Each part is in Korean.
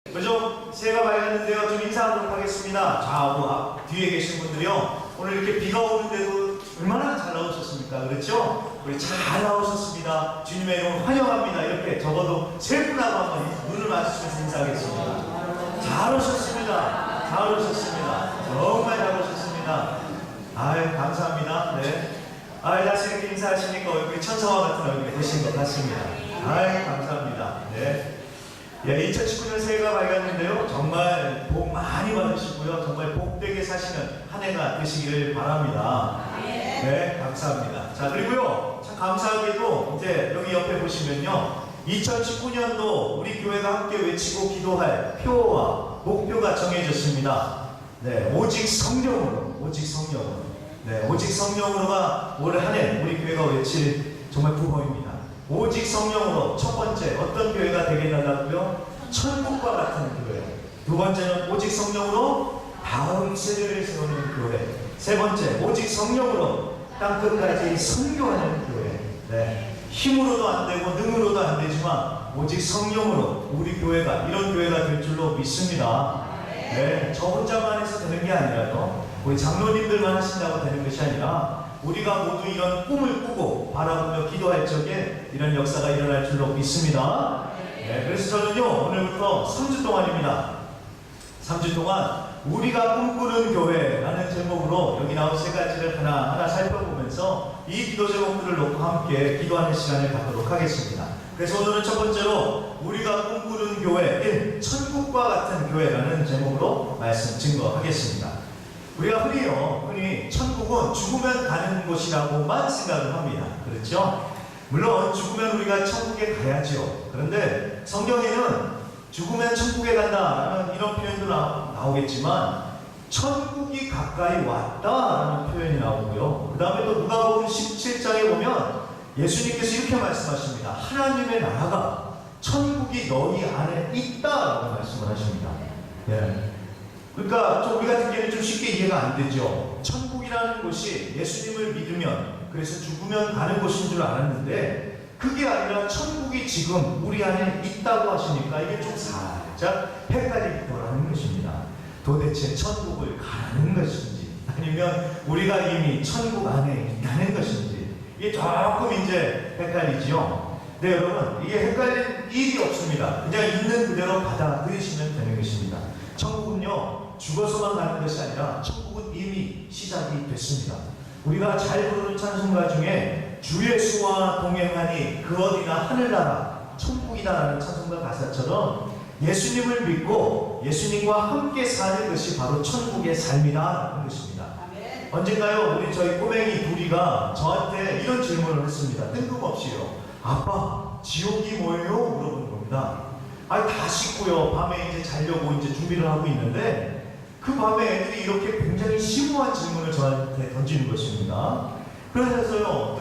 좀 새해가 밝았는데요. 좀 인사하도록 하겠습니다. 자, 뒤에 계신 분들이요. 오늘 이렇게 비가 오는데도 얼마나 잘 나오셨습니까? 그렇죠? 우리 잘 나오셨습니다. 주님의 이름 환영합니다. 이렇게 적어도 세 분하고 한번 눈을 마주치면서 인사하겠습니다. 잘 오셨습니다. 잘 오셨습니다. 정말 잘 오셨습니다. 아유, 감사합니다. 네. 다시 이렇게 인사하시니까 얼굴이 천사와 같은 얼굴이 되신 것 같습니다. 아유, 감사합니다. 네. 2019년 새해가 밝았는데요. 정말 복 많이 받으시고요. 정말 복되게 사시는 한 해가 되시기를 바랍니다. 네, 감사합니다. 자, 그리고요. 참 감사하게도 이제 여기 옆에 보시면요. 2019년도 우리 교회가 함께 외치고 기도할 표와 목표가 정해졌습니다. 네, 오직 성령으로, 오직 성령으로. 네, 오직 성령으로가 올 한 해 우리 교회가 외칠 정말 구호입니다. 오직 성령으로 첫 번째 어떤 교회가 되겠다고요? 천국과 같은 교회. 두 번째는 오직 성령으로 다음 세대를 세우는 교회. 세 번째 오직 성령으로 땅 끝까지 선교하는 교회. 네. 힘으로도 안 되고 능으로도 안 되지만 오직 성령으로 우리 교회가 이런 교회가 될 줄로 믿습니다. 네. 저 혼자만 해서 되는 게 아니라요. 우리 장로님들만 하신다고 되는 것이 아니라 우리가 모두 이런 꿈을 꾸고 바라보며 기도할 적에 이런 역사가 일어날 줄로 믿습니다. 네, 그래서 저는요 오늘부터 3주 동안입니다. 3주 동안 우리가 꿈꾸는 교회라는 제목으로 여기 나온 세 가지를 하나하나 살펴보면서 이 기도 제목들을 놓고 함께 기도하는 시간을 갖도록 하겠습니다. 그래서 오늘은 첫 번째로 우리가 꿈꾸는 교회 1. 천국과 같은 교회라는 제목으로 말씀 증거하겠습니다. 우리가 흔히 천국은 죽으면 가는 곳이라고만 생각을 합니다. 그렇죠? 물론 죽으면 우리가 천국에 가야죠. 그런데 성경에는 죽으면 천국에 간다라는 이런 표현도 나오겠지만 천국이 가까이 왔다라는 표현이 나오고요. 그 다음에 또 누가복음 17장에 보면 예수님께서 이렇게 말씀하십니다. 하나님의 나라가 천국이 너희 안에 있다라고 말씀을 하십니다. 네. 그러니까 좀 우리가 듣기에는 좀 쉽게 이해가 안 되죠. 천국이라는 곳이 예수님을 믿으면 그래서 죽으면 가는 곳인 줄 알았는데 그게 아니라 천국이 지금 우리 안에 있다고 하시니까 이게 좀 살짝 헷갈리더라는 것입니다. 도대체 천국을 가는 것인지 아니면 우리가 이미 천국 안에 있다는 것인지 이게 조금 이제 헷갈리죠. 네, 여러분 이게 헷갈릴 일이 없습니다. 그냥 있는 그대로 받아들이시면 되는 것입니다. 천국은요 죽어서만 가는 것이 아니라 천국은 이미 시작이 됐습니다. 우리가 잘 부르는 찬송가 중에 주 예수와 동행하니 그 어디나 하늘나라 천국이다라는 찬송가 가사처럼 예수님을 믿고 예수님과 함께 사는 것이 바로 천국의 삶이라는 것입니다. 언젠가요 우리 저희 꼬맹이 둘이가 저한테 이런 질문을 했습니다. 뜬금없이요. 아빠 지옥이 뭐예요? 물어보는 겁니다. 다 씻고요. 밤에 이제 자려고 이제 준비를 하고 있는데 그 밤에 애들이 이렇게 굉장히 심오한 질문을 저한테 던지는 것입니다. 그래서요,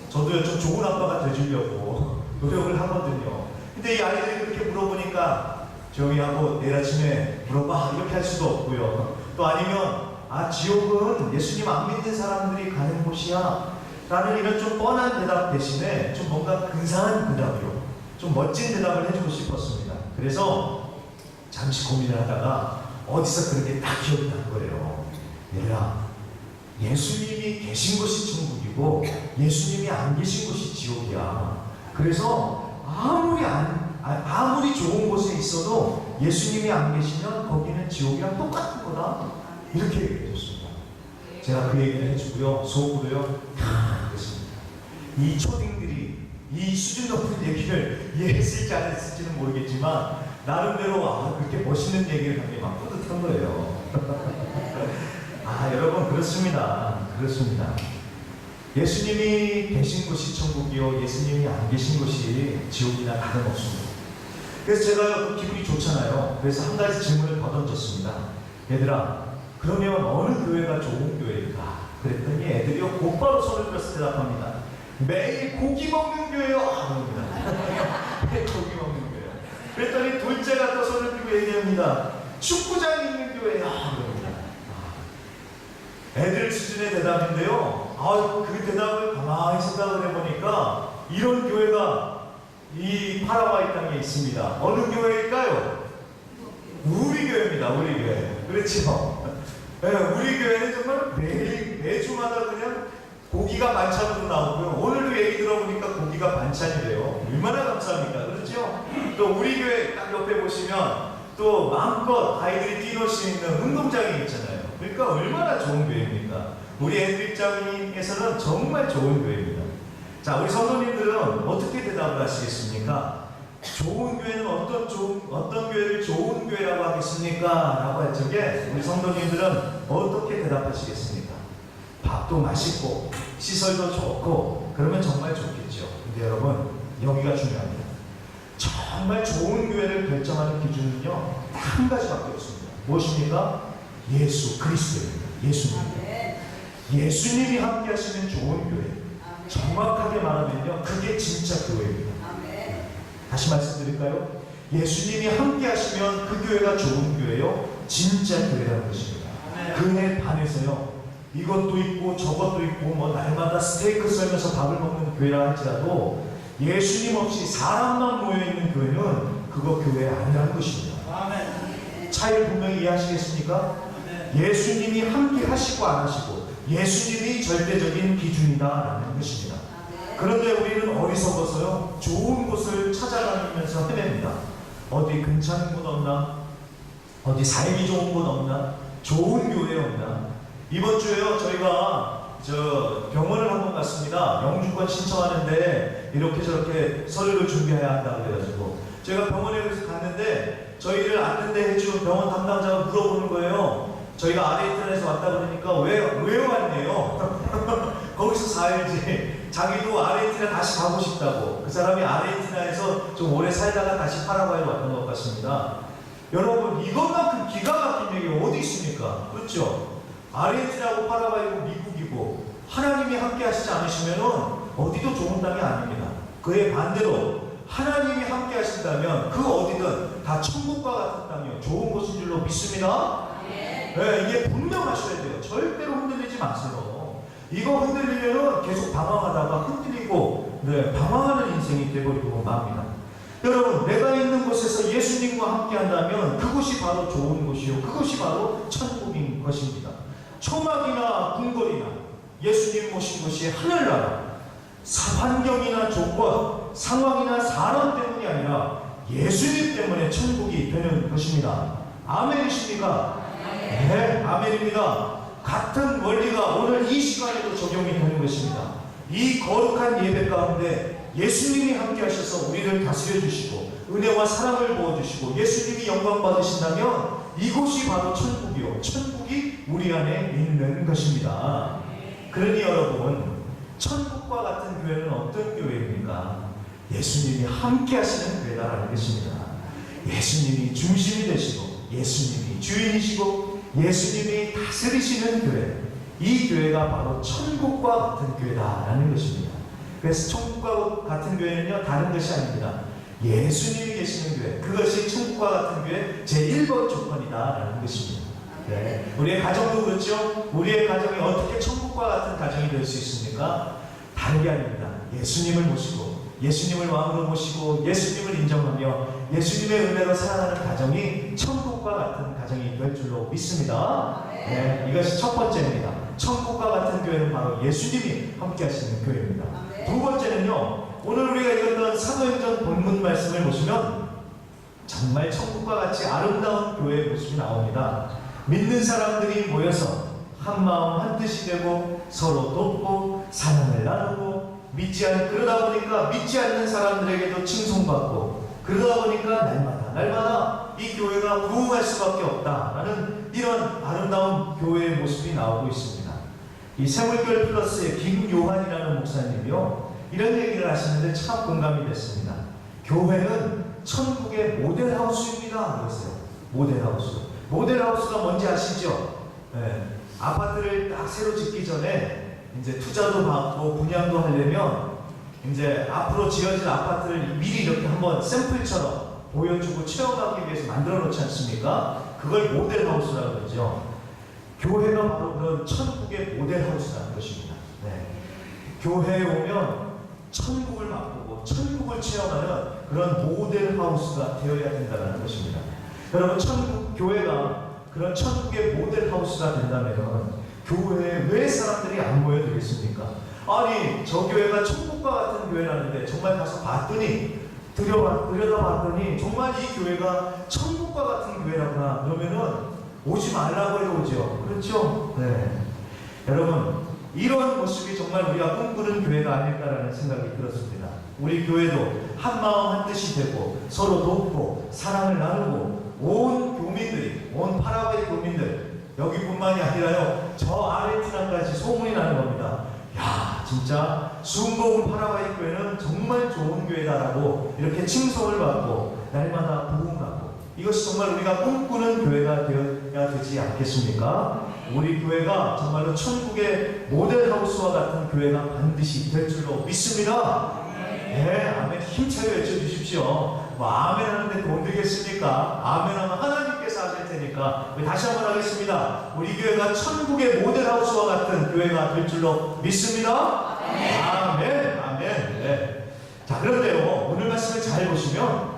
저도요 좀 좋은 아빠가 되주려고 노력을 하거든요. 근데 이 아이들이 그렇게 물어보니까 조용히 하고 내일 아침에 물어봐 이렇게 할 수도 없고요. 또 아니면 지옥은 예수님 안 믿는 사람들이 가는 곳이야 라는 이런 좀 뻔한 대답 대신에 좀 뭔가 근사한 대답으로 좀 멋진 대답을 해주고 싶었습니다. 그래서 잠시 고민을 하다가 어디서 그런 게 딱 기억이 난 거예요. 얘들아, 예수님이 계신 곳이 천국이고 예수님이 안 계신 곳이 지옥이야. 그래서 아무리 좋은 곳에 있어도 예수님이 안 계시면 거기는 지옥이랑 똑같은 거다. 이렇게 얘기해 줬습니다. 제가 그 얘기를 해주고요. 속으로요. 그랬습니다. 이 초딩들이 이 수준 높은 얘기를 이해했을지 안 했을지는 모르겠지만 나름대로 그렇게 멋있는 얘기를 하는 게 막 뿌듯한 거예요. 여러분 그렇습니다. 그렇습니다. 예수님이 계신 곳이 천국이요 예수님이 안 계신 곳이 지옥이나 다름없습니다. 그래서 제가 기분이 좋잖아요. 그래서 한 가지 질문을 더 던졌습니다. 얘들아 그러면 어느 교회가 좋은 교회일까? 그랬더니 애들이요 곧바로 손을 들어서 대답합니다. 매일 고기 먹는 교회요. 그럽니다. 매일 고기 먹는 교회. 그랬더니 둘째가 또 손을 들고 얘기합니다. 축구장 있는 교회야. 그럽니다. 애들 수준의 대답인데요. 그 대답을 가만히 생각을 해보니까 이런 교회가 이 파라과이 땅에 있습니다. 어느 교회일까요? 우리 교회. 그렇죠? 네, 우리 교회는 정말 매주마다 그냥 고기가 반찬으로 나오고요. 오늘도 얘기 들어보니까 고기가 반찬이래요. 얼마나 감사합니까? 그렇죠? 또 우리 교회 딱 옆에 보시면 또 마음껏 아이들이 뛰놀 수 있는 운동장이 있잖아요. 그러니까 얼마나 좋은 교회입니까? 우리 애들 입장에서는 정말 좋은 교회입니다. 자, 우리 성도님들은 어떻게 대답을 하시겠습니까? 좋은 교회는 어떤 교회를 좋은 교회라고 하겠습니까? 라고 할 적에 우리 성도님들은 어떻게 대답하시겠습니까? 밥도 맛있고 시설도 좋고 그러면 정말 좋겠죠. 근데 여러분, 여기가 중요합니다. 정말 좋은 교회를 결정하는 기준은요, 딱 한 가지밖에 없습니다. 무엇입니까? 예수 그리스도입니다. 예수님이 함께 하시는 좋은 교회. 정확하게 말하면요, 그게 진짜 교회입니다. 다시 말씀드릴까요? 예수님이 함께 하시면 그 교회가 좋은 교회요, 진짜 교회라는 것입니다. 그에 반해서요, 이것도 있고 저것도 있고 뭐 날마다 스테이크 썰면서 밥을 먹는 교회라 할지라도 예수님 없이 사람만 모여있는 교회는 그거 교회 아니라는 것입니다. 차이를 분명히 이해하시겠습니까? 예수님이 함께 하시고 안 하시고 예수님이 절대적인 기준이다라는 것입니다. 그런데 우리는 어리석어서요, 좋은 곳을 찾아다니면서 헤맵니다. 어디 괜찮은 곳 없나? 어디 살기 좋은 곳 없나? 좋은 교회 없나? 이번 주에요, 저희가 병원을 한번 갔습니다. 영주권 신청하는데 이렇게 저렇게 서류를 준비해야 한다고 그래가지고 제가 병원에 갔는데 저희를 안내해 해준 병원 담당자가 물어보는 거예요. 저희가 아르헨티나에서 왔다 그러니까 왜 왔네요? 거기서 4일째 자기도 아르헨티나 다시 가고 싶다고. 그 사람이 아르헨티나에서 좀 오래 살다가 다시 파라과이로 왔던 것 같습니다. 여러분, 이것만큼 기가 막힌 얘기 어디 있습니까? 그렇죠? 아르헨티나고 파라과이고 미국이고 하나님이 함께 하시지 않으시면 어디도 좋은 땅이 아닙니다. 그에 반대로 하나님이 함께 하신다면 그 어디든 다 천국과 같은 땅이요, 좋은 곳인 줄로 믿습니다. 네, 이게 분명하셔야 돼요. 절대로 흔들리지 마세요. 이거 흔들리면 계속 방황하다가 흔들리고 방황하는 인생이 되버리고 맙니다. 여러분, 내가 있는 곳에서 예수님과 함께 한다면 그곳이 바로 좋은 곳이요, 그것이 바로 천국인 것입니다. 초막이나 궁궐이나 예수님 모신 곳이 하늘나라, 환경이나 조건, 상황이나 사람 때문이 아니라 예수님 때문에 천국이 되는 것입니다. 아멘이십니까? 네, 아멘입니다. 같은 원리가 오늘 이 시간에도 적용이 되는 것입니다. 이 거룩한 예배 가운데 예수님이 함께 하셔서 우리를 다스려 주시고 은혜와 사랑을 부어주시고 예수님이 영광 받으신다면 이곳이 바로 천국이요, 천국이 우리 안에 있는 것입니다. 그러니 여러분, 천국과 같은 교회는 어떤 교회입니까? 예수님이 함께 하시는 교회라는 것입니다. 예수님이 중심이 되시고 예수님이 주인이시고 예수님이 다스리시는 교회, 이 교회가 바로 천국과 같은 교회다라는 것입니다. 그래서 천국과 같은 교회는요, 다른 것이 아닙니다. 예수님이 계시는 교회, 그것이 천국과 같은 교회 제1번 조건이다라는 것입니다. 네. 우리의 가정도 그렇죠? 우리의 가정이 어떻게 천국과 같은 가정이 될 수 있습니까? 다른 게 아닙니다. 예수님을 모시고 예수님을 왕으로 모시고 예수님을 인정하며 예수님의 은혜로 살아가는 가정이 천국과 같은 가정이 될 줄로 믿습니다. 네, 이것이 첫 번째입니다. 천국과 같은 교회는 바로 예수님이 함께 하시는 교회입니다. 두 번째는요, 오늘 우리가 읽었던 사도행전 본문 말씀을 보시면 정말 천국과 같이 아름다운 교회의 모습이 나옵니다. 믿는 사람들이 모여서 한 마음 한 뜻이 되고 서로 돕고 사랑을 나누고 그러다 보니까 믿지 않는 사람들에게도 칭송받고 그러다 보니까 날마다 이 교회가 부흥할 수밖에 없다라는 이런 아름다운 교회의 모습이 나오고 있습니다. 이 세물교회 플러스의 김요한이라는 목사님이요, 이런 얘기를 하시는데 참 공감이 됐습니다. 교회는 천국의 모델하우스입니다. 그랬어요. 모델하우스가 뭔지 아시죠? 네. 아파트를 딱 새로 짓기 전에 이제 투자도 받고 분양도 하려면 이제 앞으로 지어질 아파트를 미리 이렇게 한번 샘플처럼 보여주고 체험하기 위해서 만들어 놓지 않습니까? 그걸 모델하우스라고 그러죠. 교회가 바로 그런 천국의 모델하우스라는 것입니다. 네. 교회에 오면 천국을 맛보고 천국을 체험하는 그런 모델하우스가 되어야 된다는 것입니다. 여러분, 교회가 그런 천국의 모델 하우스가 된다면 교회에 왜 사람들이 안 모여들겠습니까? 아니, 저 교회가 천국과 같은 교회라는데 정말 가서 봤더니 들여다봤더니 정말 이 교회가 천국과 같은 교회라구나. 그러면은 오지 말라고 해도 오죠. 그렇죠? 네. 여러분, 이런 모습이 정말 우리가 꿈꾸는 교회가 아닐까라는 생각이 들었습니다. 우리 교회도 한 마음 한 뜻이 되고 서로 돕고 사랑을 나누고 온 교민들이, 온 파라과이 교민들, 여기뿐만이 아니라요, 저 아르헨티나까지 소문이 나는 겁니다. 야, 진짜 순복음 파라과이 교회는 정말 좋은 교회다라고 이렇게 칭송을 받고 날마다 부흥하고, 이것이 정말 우리가 꿈꾸는 교회가 되어야 되지 않겠습니까? 우리 교회가 정말로 천국의 모델하우스와 같은 교회가 반드시 될 줄로 믿습니다. 네, 아멘. 힘차게 외쳐주십시오. 뭐 아멘 하는데 돈 들겠습니까? 아멘 하면 하나님께서 하실 테니까. 우리 다시 한번 하겠습니다. 우리 교회가 천국의 모델하우스와 같은 교회가 될 줄로 믿습니다. 아멘. 아멘. 네. 자, 그런데요, 오늘 말씀을 잘 보시면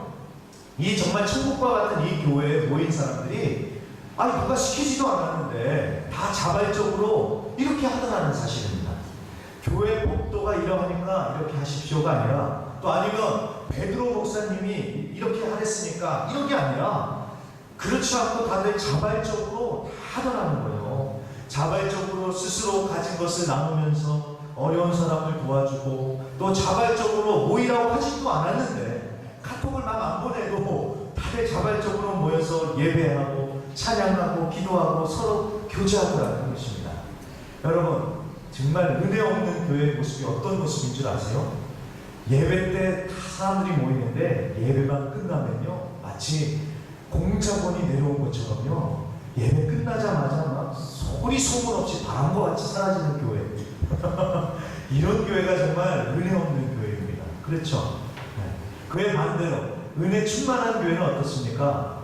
이 정말 천국과 같은 이 교회에 모인 사람들이 누가 시키지도 않았는데 다 자발적으로 이렇게 하더라는 사실입니다. 교회 법도가 이러하니까 이렇게 하십시오가 아니라, 또 아니면 베드로 목사님이 이렇게 하랬으니까 이런 게 아니라, 그렇지 않고 다들 자발적으로 다 하더라는 거예요. 자발적으로 스스로 가진 것을 나누면서 어려운 사람을 도와주고, 또 자발적으로 모이라고 하지도 않았는데 카톡을 막 안 보내도 다들 자발적으로 모여서 예배하고 찬양하고 기도하고 서로 교제하더라는 것입니다. 여러분, 정말 은혜 없는 교회의 모습이 어떤 모습인 줄 아세요? 예배 때 다 사람들이 모이는데 예배만 끝나면요, 마치 공작원이 내려온 것처럼요, 예배 끝나자마자 막 소문 없이 바람과 같이 사라지는 교회. 이런 교회가 정말 은혜 없는 교회입니다. 그렇죠? 네. 그에 반대로 은혜 충만한 교회는 어떻습니까?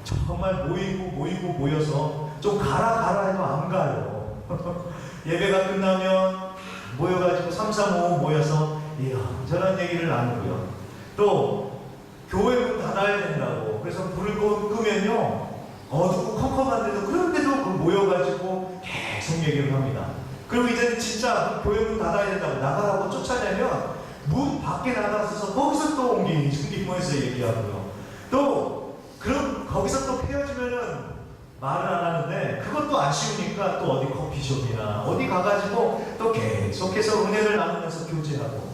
정말 모여서 좀 가라 해도 안 가요. 예배가 끝나면 모여가지고 3, 4, 5 모여서 이런저런 얘기를 나누고요. 또 교회 문 닫아야 된다고, 그래서 불을 끄면요, 어둡고 컴컴한데도, 그런데도 모여가지고 계속 얘기를 합니다. 그리고 이제는 진짜 교회 문 닫아야 된다고 나가라고 쫓아내면 문 밖에 나가서 거기서 또 옹기종기모여서 얘기하고요. 또 그럼 거기서 또 헤어지면은 말을 안 하는데, 그것도 아쉬우니까 또 어디 커피숍이나 어디 가가지고 또 계속해서 은혜를 나누면서 교제하고,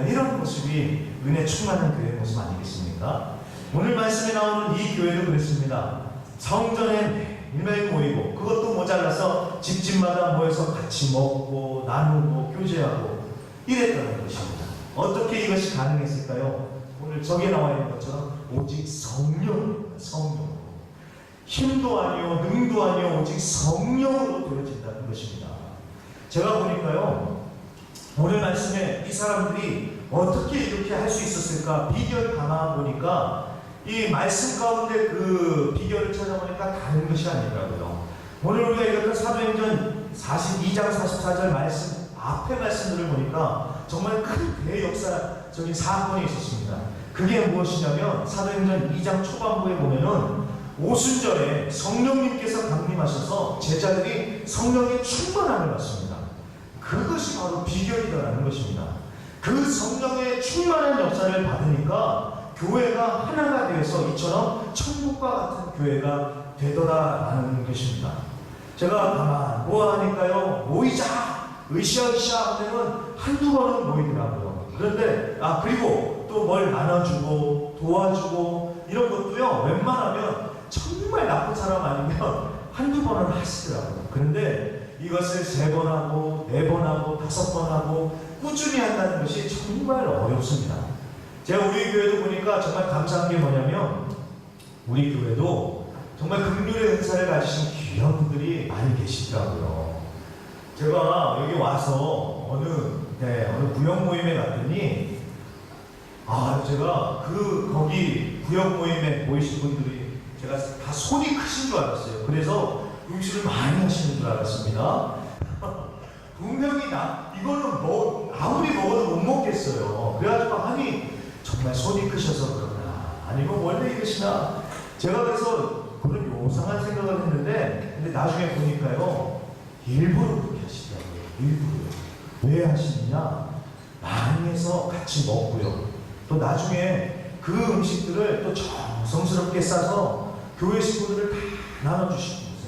이런 모습이 은혜 충만한 교회의 모습 아니겠습니까? 오늘 말씀에 나오는 이 교회도 그랬습니다. 성전에 매일 모이고, 그것도 모자라서 집집마다 모여서 같이 먹고 나누고 교제하고 이랬다는 것입니다. 어떻게 이것이 가능했을까요? 오늘 저기 나와 있는 것처럼 오직 성령입니다. 성령. 힘도 아니요, 능도 아니요, 오직 성령으로 되어진다는 것입니다. 제가 보니까요, 오늘 말씀에 이 사람들이 어떻게 이렇게 할 수 있었을까 비결 담아 보니까, 이 말씀 가운데 그 비결을 찾아보니까 다른 것이 아니더라고요. 오늘 우리가 읽었던 사도행전 42장 44절 말씀 앞에 말씀들을 보니까 정말 큰 대역사적인 사건이 있었습니다. 그게 무엇이냐면, 사도행전 2장 초반부에 보면은 오순절에 성령님께서 강림하셔서 제자들이 성령의 충만함을 받습니다. 그것이 바로 비결이라는 것입니다. 그 성령의 충만한 역사를 받으니까 교회가 하나가 되어서 이처럼 천국과 같은 교회가 되더라라는 것입니다. 제가 가만 보아하니까요, 모이자 으쌰으쌰 하면 한두 번은 모이더라고요. 그런데 그리고 또 뭘 나눠주고 도와주고 이런 것도요, 웬만하면 정말 나쁜 사람 아니면 한두 번은 하시더라고요. 그런데 이것을 3번 하고 4번 하고 5번 하고 꾸준히 한다는 것이 정말 어렵습니다. 제가 우리 교회도 보니까 정말 감사한 게 뭐냐면, 우리 교회도 정말 긍휼의 은사를 가지신 귀한 분들이 많이 계시더라고요. 제가 여기 와서 어느 구역 모임에 갔더니, 제가 거기 구역 모임에 모이신 분들이 제가 다 손이 크신 줄 알았어요. 그래서 음식을 많이 하시는 줄 알았습니다. 분명히 이거는 아무리 먹어도 못 먹겠어요. 그래가지고 정말 손이 크셔서 그러나, 아니면 원래 이러시나, 제가 그래서 그런 요상한 생각을 했는데, 근데 나중에 보니까요, 일부러 그렇게 하시더라고요. 일부러. 왜 하시느냐? 많이 해서 같이 먹고요. 또 나중에 그 음식들을 또 정성스럽게 싸서 교회 식구들을 다 나눠주시면서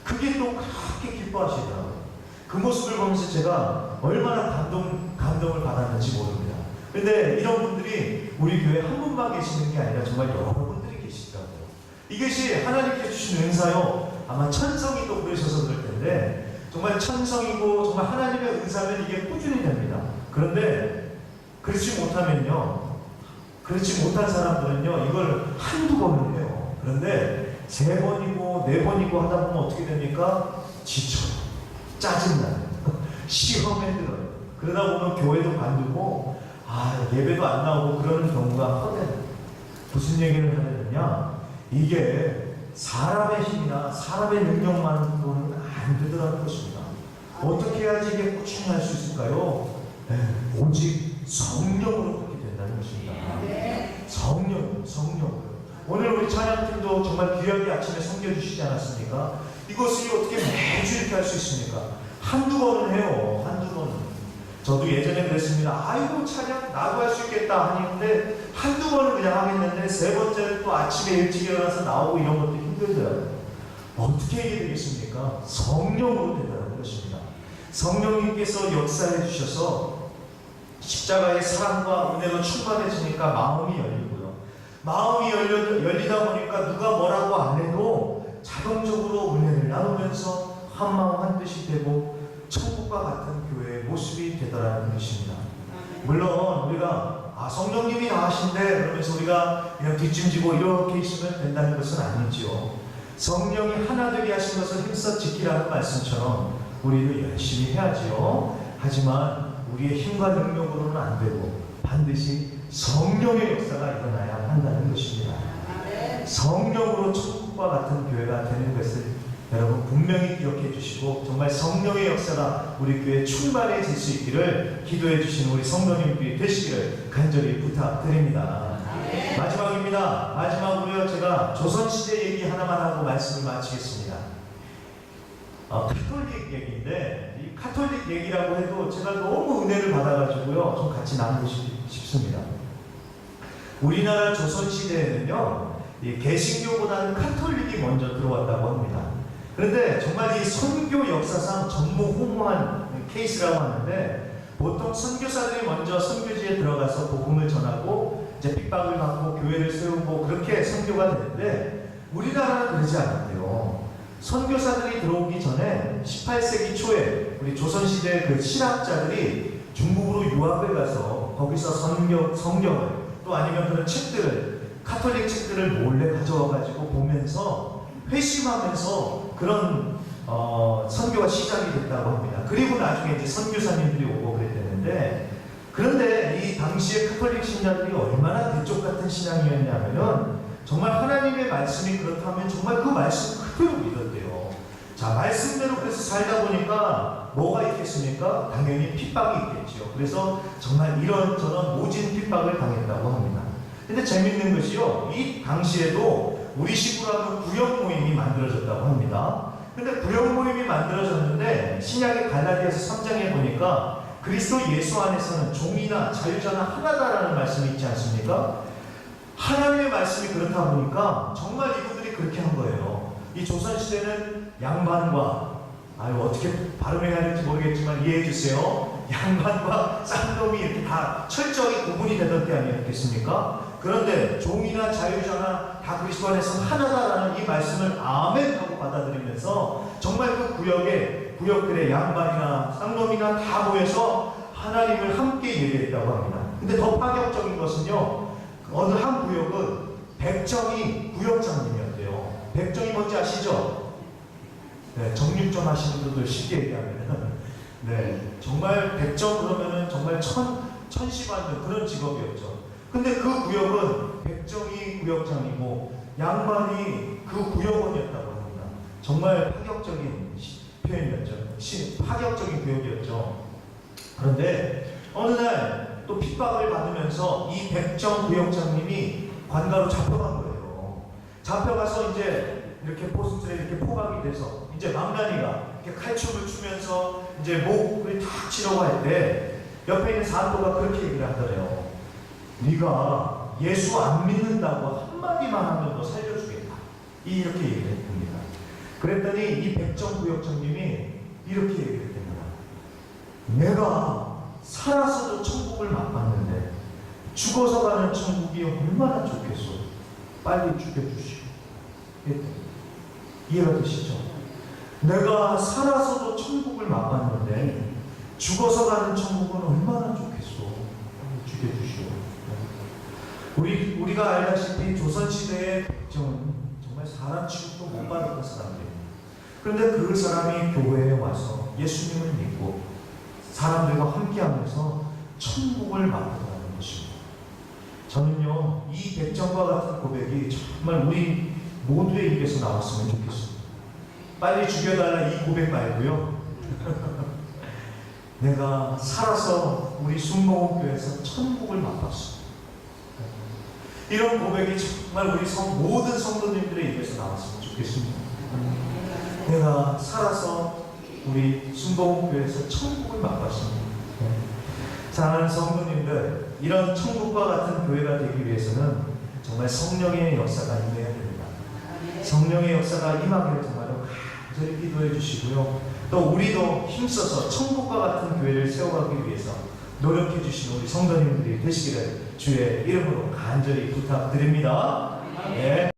그게 또 그렇게 기뻐하시더라고요. 그 모습을 보면서 제가 얼마나 감동을 받았는지 모릅니다. 근데 이런 분들이 우리 교회에 한 분만 계시는 게 아니라 정말 여러분들이 계시더라고요. 이것이 하나님께 주신 은사요. 아마 천성이 또 그러셔서 그럴 텐데 정말 천성이고 정말 하나님의 은사면 이게 꾸준히 됩니다. 그런데 그렇지 못하면요, 그렇지 못한 사람들은요 이걸 한두 번을 해요. 그런데 3번이고 4번이고 하다 보면 어떻게 됩니까? 지쳐요. 짜증나요. 시험에 들어요. 그러다 보면 교회도 관두고 예배도 안 나오고 그러는 경우가 허대요. 무슨 얘기를 하느냐? 이게 사람의 힘이나 사람의 능력만으로는 안 되더라는 것입니다. 어떻게 해야지 이게 꾸준히 할 수 있을까요? 오직 성령으로 그렇게 된다는 것입니다. 성령으로. 오늘 우리 찬양팀도 정말 귀하게 아침에 섬겨주시지 않았습니까? 이것을 어떻게 매주 이렇게 할 수 있습니까? 한두 번은 해요. 한두 번은. 저도 예전에 그랬습니다. 아이고 찬양 나도 할 수 있겠다 하는데 한두 번은 그냥 하겠는데 3번째는 또 아침에 일찍 일어나서 나오고 이런 것도 힘들더라고요. 어떻게 하게 되겠습니까? 성령으로 된다는 것입니다. 성령님께서 역사해 주셔서 십자가의 사랑과 은혜로 충만해지니까 마음이 열리고요. 마음이 열리다 보니까 누가 뭐라고 안 해도 자동적으로 은혜를 나누면서 한마음 한뜻이 되고 천국과 같은 교회의 모습이 되더라는 것입니다. 물론 우리가 성령님이 다 하신대 그러면서 우리가 그냥 뒷짐지고 이렇게 있으면 된다는 것은 아니지요. 성령이 하나 되게 하신 것을 힘써 지키라는 말씀처럼 우리도 열심히 해야지요. 하지만 우리의 힘과 능력으로는 안 되고 반드시 성령의 역사가 일어나야 한다는 것입니다. 성령으로 천국과 같은 교회가 되는 것을 여러분 분명히 기억해 주시고 정말 성령의 역사가 우리 교회에 충만해질 수 있기를 기도해 주신 우리 성도님들이 되시기를 간절히 부탁드립니다. 마지막입니다. 마지막으로요, 제가 조선시대 얘기 하나만 하고 말씀을 마치겠습니다. 카톨릭 얘기인데 이 카톨릭 얘기라고 해도 제가 너무 은혜를 받아가지고요 좀 같이 나누고 싶습니다. 우리나라 조선시대에는요 이 개신교보다는 카톨릭이 먼저 들어왔다고 합니다. 그런데 정말 이 선교 역사상 전무후무한 케이스라고 하는데 보통 선교사들이 먼저 선교지에 들어가서 복음을 전하고 이제 핍박을 받고 교회를 세우고 그렇게 선교가 되는데 우리나라는 그러지 않았대요. 선교사들이 들어오기 전에 18세기 초에 우리 조선시대 그 신학자들이 중국으로 유학을 가서 거기서 성경을 또 아니면 그런 책들을 카톨릭 책들을 몰래 가져와가지고 보면서 회심하면서 그런 선교가 시작이 됐다고 합니다. 그리고 나중에 이제 선교사님들이 오고 그랬는데 그런데 이 당시에 카톨릭 신자들이 얼마나 대쪽 같은 신앙이었냐면은 정말 하나님의 말씀이 그렇다면 정말 그 말씀 그대로 믿었대요. 자, 말씀대로 그래서 살다 보니까 뭐가 있겠습니까? 당연히 핍박이 있겠죠. 그래서 정말 이런저런 모진 핍박을 당했다고 합니다. 근데 재밌는 것이요, 이 당시에도 우리 식으로 하면 구역 모임이 만들어졌다고 합니다. 근데 구역 모임이 만들어졌는데 신약의 갈라디아서 3장에 보니까 그리스도 예수 안에서는 종이나 자유자나 하나다라는 말씀이 있지 않습니까? 하나님의 말씀이 그렇다 보니까 정말 이분들이 그렇게 한 거예요. 이 조선시대는 양반과 어떻게 발음해야 할지 모르겠지만 이해해 주세요. 양반과 쌍놈이 이렇게 다 철저히 구분이 되던 때 아니었겠습니까? 그런데 종이나 자유자나 다 그리스도 안에서 하나다라는 이 말씀을 아멘 하고 받아들이면서 정말 그 구역들의 양반이나 쌍놈이나 다 모여서 하나님을 함께 예배했다고 합니다. 근데 더 파격적인 것은요, 어느 한 구역은 백정이 구역장님이었대요. 백정이 뭔지 아시죠? 네, 정육점 하시는 분들 쉽게 얘기하면 정말 백정 그러면은 정말 천시받는 그런 직업이었죠. 근데 그 구역은 백정이 구역장이고 양반이 그 구역원이었다고 합니다. 정말 파격적인 표현이었죠. 파격적인 구역이었죠. 그런데 어느 날 또 핍박을 받으면서 이 백정 구역장님이 관가로 잡혀간 거예요. 잡혀가서 이제 이렇게 포스트에 이렇게 포박이 돼서 이제 망나니가 이렇게 칼춤을 추면서 이제 목을 탁 치려고 할 때 옆에 있는 사도가 그렇게 얘기를 하더래요. 네가 예수 안 믿는다고 한마디만 하면 너 살려주겠다. 이렇게 얘기를 했습니다. 그랬더니 이 백정구역장님이 이렇게 얘기를 했답니다. 내가 살아서도 천국을 맛봤는데 죽어서 가는 천국이 얼마나 좋겠소. 빨리 죽여주시오. 이해가 되시죠? 내가 살아서도 천국을 맛봤는데 죽어서 가는 천국은 얼마나 좋겠소. 빨리 죽여주시오. 우리가 알다시피 조선시대의 백정은 정말 사람 취급도 못 받았던 사람들입니다. 그런데 그 사람이 교회에 와서 예수님을 믿고 사람들과 함께하면서 천국을 맛보다는 것입니다. 저는요, 이 백정과 같은 고백이 정말 우리 모두의 입에서 나왔으면 좋겠습니다. 빨리 죽여달라 이 고백 말고요. 내가 살아서 우리 순복음교회에서 천국을 맛봤어. 이런 고백이 정말 우리 모든 성도님들의 입에서 나왔으면 좋겠습니다. 내가 살아서 우리 순복음교회에서 천국을 맛봤습니다. 사랑하는 성도님들, 이런 천국과 같은 교회가 되기 위해서는 정말 성령의 역사가 임해야 됩니다. 성령의 역사가 임하기를 정말로 간절히 기도해 주시고요. 또 우리도 힘써서 천국과 같은 교회를 세워가기 위해서 노력해 주시는 우리 성도님들이 되시기를 주의 이름으로 간절히 부탁드립니다. 네.